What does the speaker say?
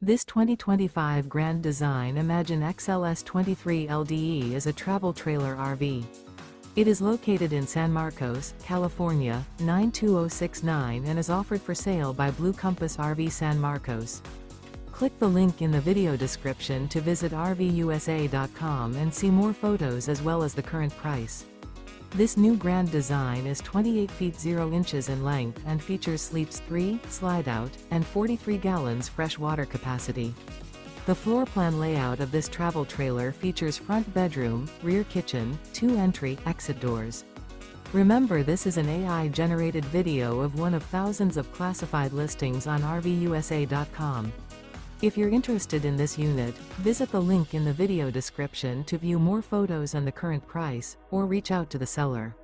This 2025 Grand Design Imagine XLS 23 LDE is a travel trailer RV. It is located in San Marcos, California, 92069 and is offered for sale by Blue Compass RV San Marcos. Click the link in the video description to visit RVUSA.com and see more photos as well as the current price. This new Grand Design is 28 feet 0 inches in length and features sleeps 3, Slideout, and 43 gallons fresh water capacity. The floor plan layout of this travel trailer features front bedroom, rear kitchen, 2 entry/exit doors. Remember, this is an AI-generated video of one of thousands of classified listings on RVUSA.com. If you're interested in this unit, visit the link in the video description to view more photos and the current price, or reach out to the seller.